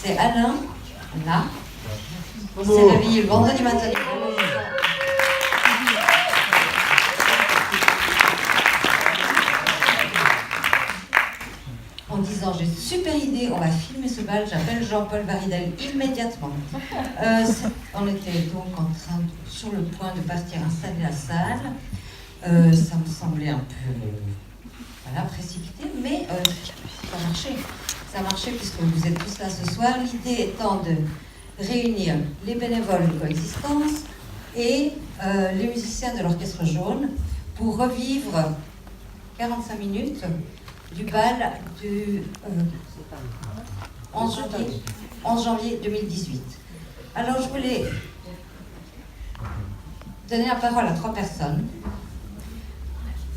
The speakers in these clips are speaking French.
C'est Alain, là. Il s'est réveillé le vendredi matin. En disant, j'ai une super idée, on va filmer ce bal, j'appelle Jean-Paul Varidel immédiatement. On était donc sur le point de partir installer la salle. Ça me semblait un peu précipité, mais ça marchait. Ça marchait puisque vous êtes tous là ce soir. L'idée étant de réunir les bénévoles de Coexistence et les musiciens de l'Orchestre Jaune pour revivre 45 minutes du bal du 11 janvier 2018. Alors je voulais donner la parole à 3 personnes.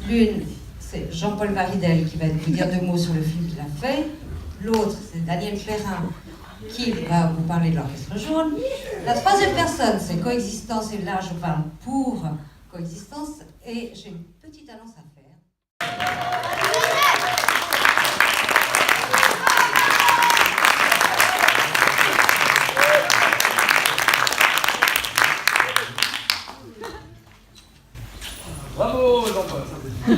L'une, c'est Jean-Paul Varidel qui va vous dire 2 mots sur le film qu'il a fait. L'autre, c'est Daniel Perrin qui va vous parler de l'Orchestre Jaune. La 3e personne, c'est Coexistence, et là je parle pour Coexistence, et j'ai une petite annonce à faire. Bravo, Jean-Paul. Je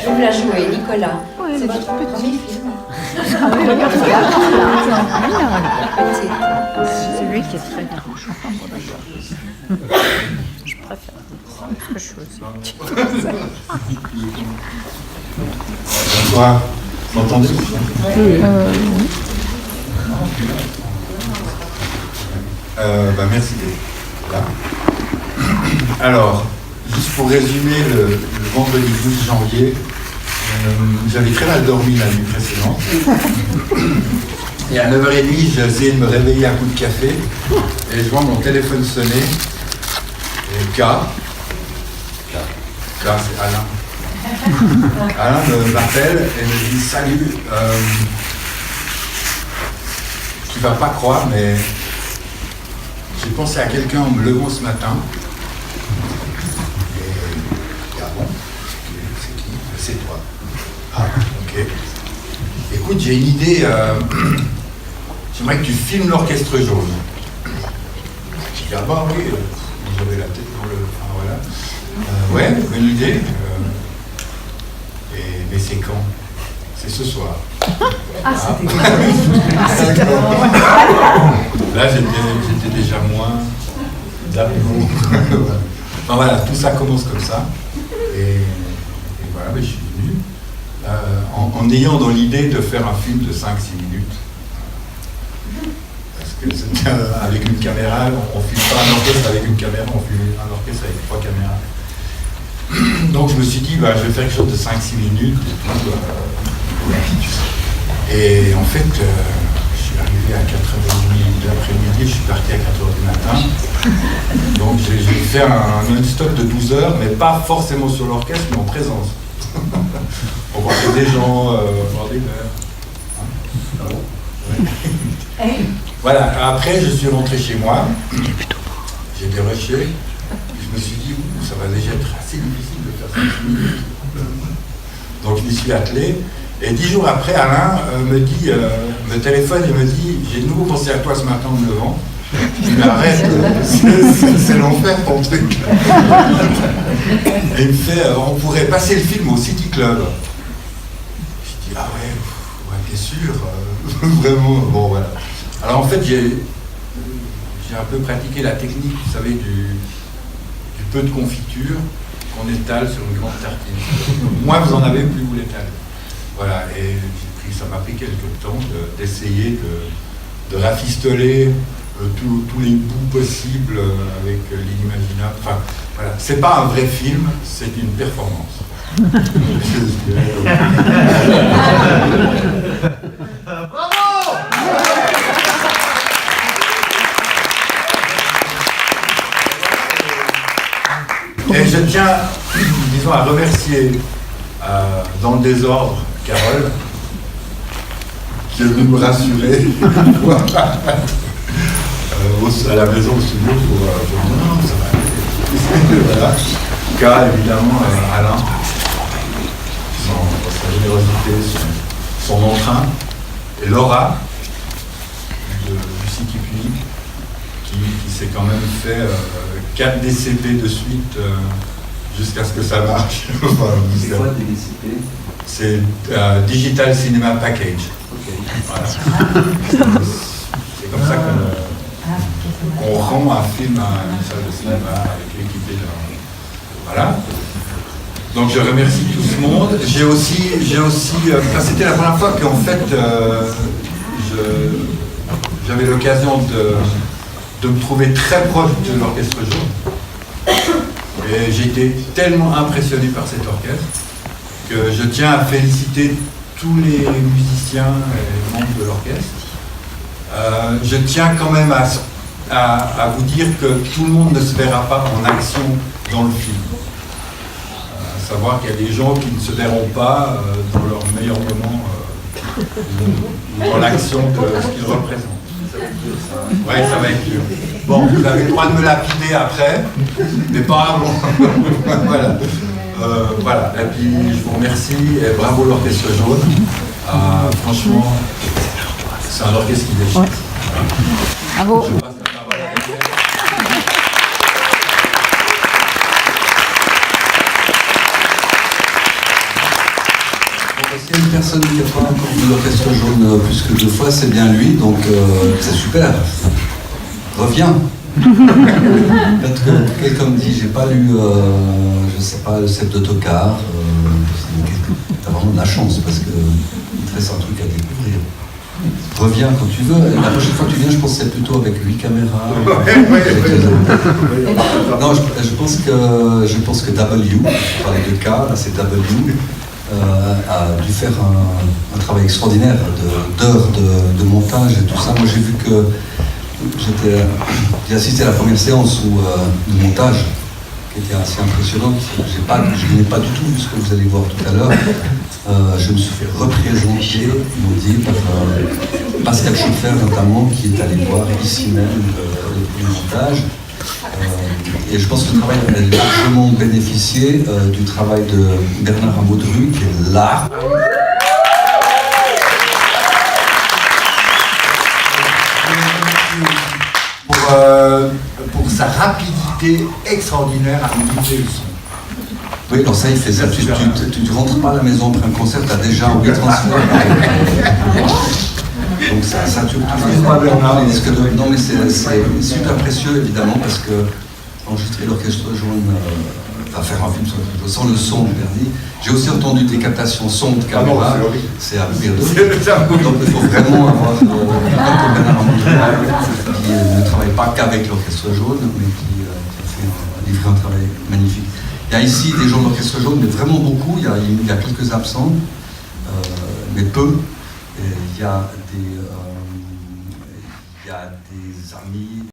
vais vous la jouer, Nicolas. Oui, c'est votre premier film. C'est lui qui est très bien. Je préfère. Parce que je suis aussi. Bonsoir. Vous m'entendez? Merci d'être là. Alors, juste pour résumer, le vendredi 12 janvier, j'avais très mal dormi la nuit précédente. Et à 9h30, j'ai essayé de me réveiller à coup de café. Et je vois mon téléphone sonner. Et K, c'est Alain. Alain m'appelle et me dit « Salut, tu vas pas croire, mais j'ai pensé à quelqu'un en me levant ce matin. » C'est toi. Ah, ok. Écoute, j'ai une idée. J'aimerais que tu filmes l'Orchestre Jaune. Je dis, ah bah oui, j'avais la tête dans le... Enfin, voilà. Ouais, bonne idée. Mais c'est quand? C'est ce soir. C'était Là, j'étais déjà moins d'aplomb. Enfin voilà, tout ça commence comme ça. Et voilà, je suis venu en ayant dans l'idée de faire un film de 5-6 minutes. Parce que avec une caméra, on ne filme pas un orchestre avec une caméra, on filme un orchestre avec 3 caméras. Donc je me suis dit, je vais faire quelque chose de 5-6 minutes. Et en fait, je suis arrivé à 4h30 de l'après-midi, je suis parti à 4h du matin. Donc j'ai fait un non-stop de 12 heures, mais pas forcément sur l'orchestre, mais en présence. On voit des gens, voir des verres. Voilà, après je suis rentré chez moi, j'ai dérushé, je me suis dit, ça va déjà être assez difficile de faire 5 minutes. Donc je m'y suis attelé, et 10 jours après, Alain me téléphone et me dit, j'ai de nouveau pensé à toi ce matin en me levant. Je dis, mais arrête, c'est l'enfer ton truc. Et il me fait, on pourrait passer le film au City Club. Je dis, ah ouais, bien sûr, vraiment, bon voilà. Alors en fait, j'ai un peu pratiqué la technique, vous savez, du peu de confiture qu'on étale sur une grande tartine. Moins vous en avez, plus vous l'étalez. Voilà, et ça m'a pris quelques temps d'essayer de rafistoler tous les bouts possibles avec l'inimaginable. Enfin, voilà, c'est pas un vrai film, c'est une performance. Bravo! Et je tiens, disons, à remercier dans le désordre Carole, qui est venue me rassurer à la maison au studio pour dire non, ça va aller. Voilà. K, évidemment, Alain, sa générosité, son entrain, et Laura, Poussy-Kipuni, qui s'est quand même fait 4 DCP de suite jusqu'à ce que ça marche. Enfin, C'est quoi des DCP? c'est Digital Cinema Package. Voilà. C'est comme ça qu'on rend un film à une salle de cinéma avec l'équipe déjà. Voilà. Donc je remercie tout ce monde. J'ai aussi, c'était la première fois qu'en fait j'avais l'occasion de me trouver très proche de l'Orchestre Jaune. Et j'ai été tellement impressionné par cet orchestre que je tiens à féliciter tous les musiciens et membres de l'orchestre. Je tiens quand même à vous dire que tout le monde ne se verra pas en action dans le film. À savoir qu'il y a des gens qui ne se verront pas dans leur meilleur moment dans l'action de ce qu'ils représentent. Ouais, ça va être dur. Bon, vous avez le droit de me lapider après, mais pas avant. Voilà. Voilà. Et puis, je vous remercie et bravo l'Orchestre Jaune. Franchement, c'est un orchestre qui déchire. Ouais. Bravo. Je passe la parole à Gabriel. S'il y a une personne qui n'a pas encore vu l'Orchestre Jaune plus que 2 fois, c'est bien lui, donc c'est super. Reviens. Peut-être que quelqu'un me dit, j'ai pas lu, je sais pas, le Cep d'Autocar. T'as vraiment de la chance parce qu'il te reste un truc à découvrir. Reviens quand tu veux. La prochaine fois que tu viens, je pense que c'est plutôt avec 8 caméras. Non, je pense que W, je parlais de K, là c'est W. A dû faire un travail extraordinaire d'heures de montage et tout ça. Moi j'ai vu que j'ai assisté à la première séance de montage qui était assez impressionnante. Je n'ai pas du tout vu ce que vous allez voir tout à l'heure. Je me suis fait représenter, ils m'ont dit, par Pascal Schoeffer notamment, qui est allé voir ici même le montage. Et je pense que le travail a largement bénéficié du travail de Bernard Amaudru, qui est là. Pour sa rapidité extraordinaire à monter le son. Oui, alors ça, il fait ça. Tu ne rentres pas à la maison après un concert, tu as déjà envie de transfert. Donc ça tue toujours les disques de... Non mais c'est super précieux évidemment parce que enregistrer l'Orchestre Jaune, faire un film sans le son du Verdi. J'ai aussi entendu des captations son de caméra, c'est à mourir de rire. Donc il faut vraiment avoir quelqu'un comme Bernard Amaudru qui ne travaille pas qu'avec l'Orchestre Jaune mais qui a livré un travail magnifique. Il y a ici des gens de l'Orchestre Jaune, mais vraiment beaucoup, il y a quelques absents, mais peu. Et il y a des amis.